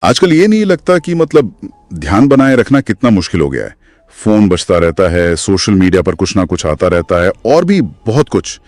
आजकल ये नहीं लगता कि मतलब ध्यान बनाए रखना कितना मुश्किल हो गया है। फोन बजता रहता है, सोशल मीडिया पर कुछ ना कुछ आता रहता है और भी बहुत कुछ।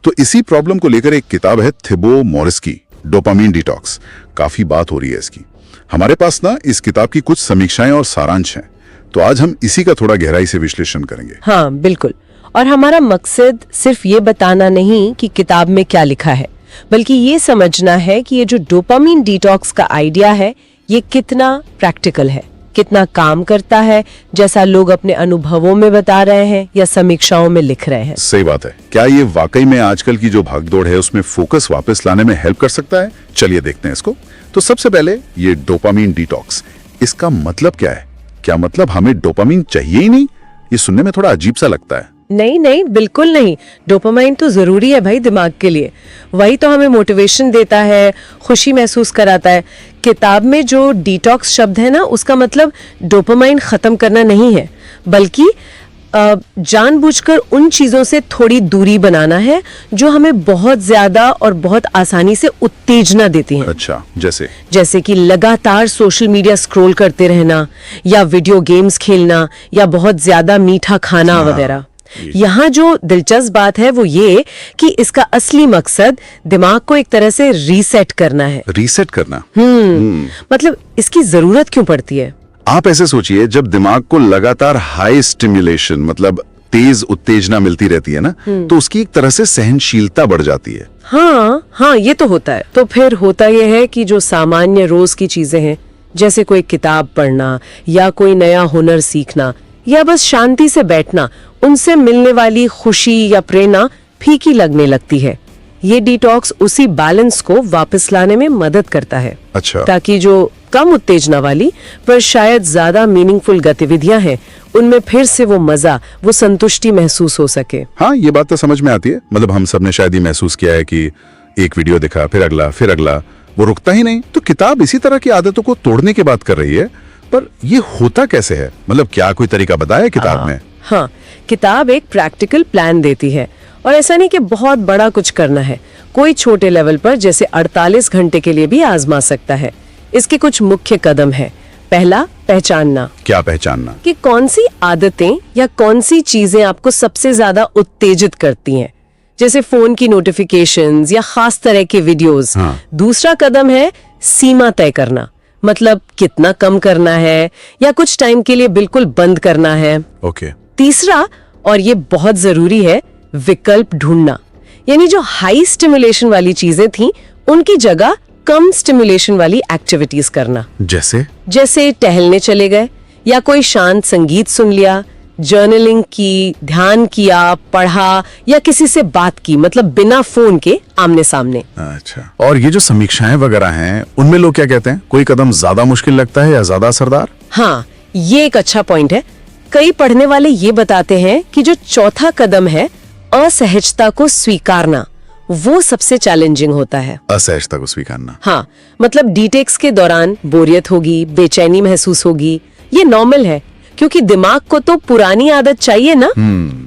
तो इसी प्रॉब्लम को लेकर एक किताब है थिबो मॉरिस की, डोपामीन डिटॉक्स। काफी बात हो रही है इसकी। हमारे पास ना इस किताब की कुछ समीक्षाएं और सारांश हैं, तो आज हम इसी का थोड़ा गहराई से विश्लेषण करेंगे। हाँ बिल्कुल। और हमारा मकसद सिर्फ ये बताना नहीं कि किताब में क्या लिखा है, बल्कि ये समझना है कि ये जो डोपामीन डिटॉक्स का आइडिया है ये कितना प्रैक्टिकल है, कितना काम करता है, जैसा लोग अपने अनुभवों में बता रहे हैं या समीक्षाओं में लिख रहे हैं। सही बात है। क्या ये वाकई में आजकल की जो भागदौड़ है उसमें फोकस वापस लाने में हेल्प कर सकता है? चलिए देखते हैं इसको। तो सबसे पहले ये डोपामीन डिटॉक्स, इसका मतलब क्या है? क्या मतलब हमें डोपामीन चाहिए ही नहीं? ये सुनने में थोड़ा अजीब सा लगता है। नहीं नहीं, बिल्कुल नहीं। डोपामाइन तो जरूरी है भाई दिमाग के लिए। वही तो हमें मोटिवेशन देता है, खुशी महसूस कराता है। किताब में जो डिटॉक्स शब्द है ना, उसका मतलब डोपामाइन खत्म करना नहीं है, बल्कि जानबूझकर उन चीजों से थोड़ी दूरी बनाना है जो हमें बहुत ज्यादा और बहुत आसानी से उत्तेजना देती हैं। अच्छा, जैसे कि लगातार सोशल मीडिया स्क्रॉल करते रहना, या वीडियो गेम्स खेलना, या बहुत ज्यादा मीठा खाना वगैरह। यहाँ जो दिलचस्प बात है वो ये कि इसका असली मकसद दिमाग को एक तरह से रीसेट करना है। रीसेट करना? मतलब इसकी जरूरत क्यों पड़ती है? आप ऐसे सोचिए, जब दिमाग को लगातार हाई स्टिमुलेशन मतलब तेज उत्तेजना मिलती रहती है ना, तो उसकी एक तरह से सहनशीलता बढ़ जाती है। हाँ, ये तो होता है। तो फिर होता यह है कि जो सामान्य रोज की चीजें हैं, जैसे कोई किताब पढ़ना या कोई नया हुनर सीखना या बस शांति से बैठना, उनसे मिलने वाली खुशी या प्रेरणा फीकी लगने लगती है। ये डिटॉक्स उसी बैलेंस को वापस लाने में मदद करता है। अच्छा। ताकि जो कम उत्तेजना वाली पर शायद ज्यादा मीनिंगफुल गतिविधियां हैं, उनमें फिर से वो मजा, वो संतुष्टि महसूस हो सके। हाँ, ये बात तो समझ में आती है। मतलब हम सब ने शायद ये महसूस किया है कि एक वीडियो देखा, फिर अगला, वो रुकता ही नहीं। तो किताब इसी तरह की आदतों को तोड़ने की बात कर रही है, पर ये होता कैसे है? मतलब क्या कोई तरीका बताया है किताब में? हाँ, किताब एक प्रैक्टिकल प्लान देती है, और ऐसा नहीं कि बहुत बड़ा कुछ करना है। कोई छोटे लेवल पर, जैसे 48 घंटे के लिए भी आजमा सकता है। इसके कुछ मुख्य कदम है। पहला, पहचानना। क्या पहचानना? कि कौन सी आदतें या कौन सी चीजें आपको सबसे ज्यादा उत्तेजित करती हैं, जैसे फोन की नोटिफिकेशंस या खास तरह के वीडियोस। दूसरा कदम है सीमा तय करना, मतलब कितना कम करना है या कुछ टाइम के लिए बिल्कुल बंद करना है। ओके। तीसरा, और ये बहुत जरूरी है, विकल्प ढूंढना। यानी जो हाई स्टिमुलेशन वाली चीजें थी, उनकी जगह कम स्टिमुलेशन वाली एक्टिविटीज करना। जैसे टहलने चले गए, या कोई शांत संगीत सुन लिया, जर्नलिंग की, ध्यान किया, पढ़ा, या किसी से बात की, मतलब बिना फोन के आमने सामने। अच्छा। और ये जो समीक्षाएं वगैरह हैं, उनमें लोग क्या कहते हैं? कोई कदम ज्यादा मुश्किल लगता है या ज्यादा असरदार? हाँ, ये एक अच्छा पॉइंट है। कई पढ़ने वाले ये बताते हैं कि जो चौथा कदम है, असहजता को स्वीकारना, वो सबसे चैलेंजिंग होता है। असहजता को स्वीकारना? हाँ, मतलब डिटॉक्स के दौरान बोरियत होगी, बेचैनी महसूस होगी, ये नॉर्मल है, क्योंकि दिमाग को तो पुरानी आदत चाहिए ना,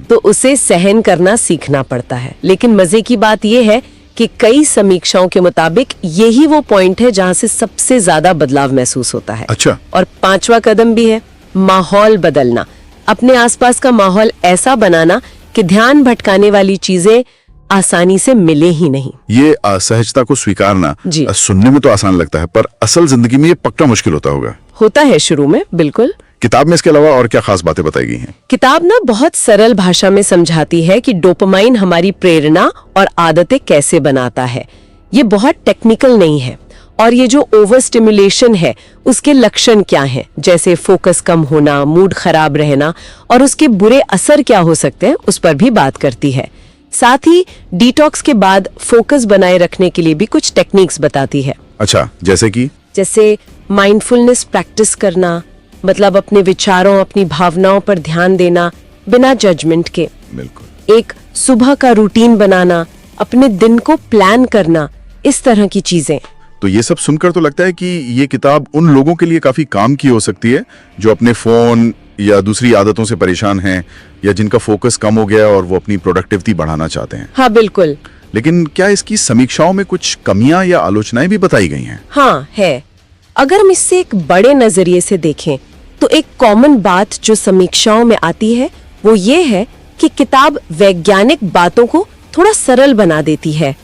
तो उसे सहन करना सीखना पड़ता है। लेकिन मजे की बात यह है कि कई समीक्षाओं के मुताबिक यही वो पॉइंट है जहाँ से सबसे ज्यादा बदलाव महसूस होता है। अच्छा। और पांचवा कदम भी है, माहौल बदलना। अपने आसपास का माहौल ऐसा बनाना कि ध्यान भटकाने वाली चीजें आसानी से मिले ही नहीं। ये असहजता को स्वीकारना सुनने में तो आसान लगता है, पर असल जिंदगी में ये पक्का मुश्किल होगा। होता है शुरू में, बिल्कुल। किताब में इसके अलावा और क्या खास बातें बताई गई हैं? किताब ना बहुत सरल भाषा में समझाती है कि डोपामाइन हमारी प्रेरणा और आदतें कैसे बनाता है। ये बहुत टेक्निकल नहीं है। और ये जो ओवर स्टिमुलेशन है, उसके लक्षण क्या हैं, जैसे फोकस कम होना, मूड खराब रहना, और उसके बुरे असर क्या हो सकते हैं, उस पर भी बात करती है। साथ ही डिटॉक्स के बाद फोकस बनाए रखने के लिए भी कुछ टेक्निक्स बताती है। अच्छा, जैसे माइंडफुलनेस प्रैक्टिस करना, मतलब अपने विचारों, अपनी भावनाओं पर ध्यान देना बिना जजमेंट के। बिल्कुल। एक सुबह का रूटीन बनाना, अपने दिन को प्लान करना, इस तरह की चीजें। तो ये सब सुनकर तो लगता है कि ये किताब उन लोगों के लिए काफी काम की हो सकती है जो अपने फोन या दूसरी आदतों से परेशान हैं, या जिनका फोकस कम हो गया और वो अपनी प्रोडक्टिविटी बढ़ाना चाहते हैं। हाँ बिल्कुल। लेकिन क्या इसकी समीक्षाओं में कुछ कमियां या आलोचनाएं भी बताई गई हैं? हाँ है। अगर हम इससे एक बड़े नजरिए से देखें तो एक कॉमन बात जो समीक्षाओं में आती है वो ये है कि किताब वैज्ञानिक बातों को थोड़ा सरल बना देती है।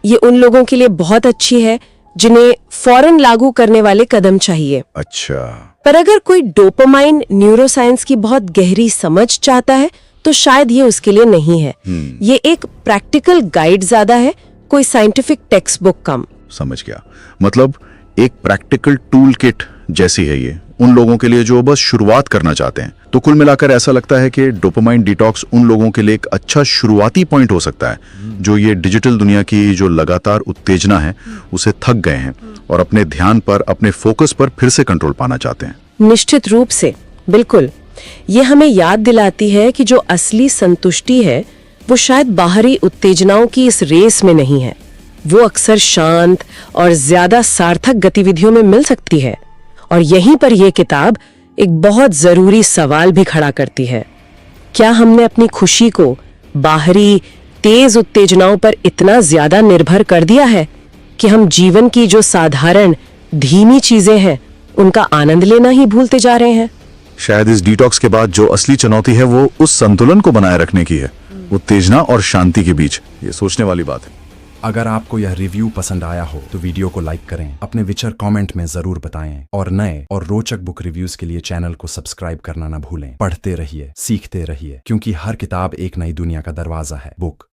ये उन लोगों के लिए बहुत अच्छी है जिन्हें फौरन लागू करने वाले कदम चाहिए। अच्छा। पर अगर कोई डोपामाइन न्यूरोसाइंस की बहुत गहरी समझ चाहता है तो शायद ये उसके लिए नहीं है। ये एक प्रैक्टिकल गाइड ज्यादा है, कोई साइंटिफिक टेक्स्ट बुक कम। समझ गया। मतलब एक प्रैक्टिकल टूल किट जैसी है ये उन लोगों के लिए जो बस शुरुआत करना चाहते हैं। तो कुल मिलाकर ऐसा लगता है कि डोपामाइन डिटॉक्स उन लोगों के लिए एक अच्छा शुरुआती पॉइंट हो सकता है जो ये डिजिटल दुनिया की जो लगातार उत्तेजना है उसे थक गए हैं और अपने ध्यान पर, अपने फोकस पर फिर से कंट्रोल पाना चाहते हैं। निश्चित रूप से, बिल्कुल। ये हमें याद दिलाती है कि जो असली संतुष्टि है वो शायद बाहरी उत्तेजनाओं की इस रेस में नहीं है, वो अक्सर शांत और ज्यादा सार्थक गतिविधियों में मिल सकती है। और यहीं पर यह किताब एक बहुत जरूरी सवाल भी खड़ा करती है। क्या हमने अपनी खुशी को बाहरी तेज उत्तेजनाओं पर इतना ज्यादा निर्भर कर दिया है कि हम जीवन की जो साधारण धीमी चीजें हैं उनका आनंद लेना ही भूलते जा रहे हैं? शायद इस डिटॉक्स के बाद जो असली चुनौती है वो उस संतुलन को बनाए रखने की है, उत्तेजना और शांति के बीच। ये सोचने वाली बात है। अगर आपको यह रिव्यू पसंद आया हो तो वीडियो को लाइक करें, अपने विचार कमेंट में जरूर बताएं और नए और रोचक बुक रिव्यूज के लिए चैनल को सब्सक्राइब करना न भूलें। पढ़ते रहिए, सीखते रहिए, क्योंकि हर किताब एक नई दुनिया का दरवाजा है। बुक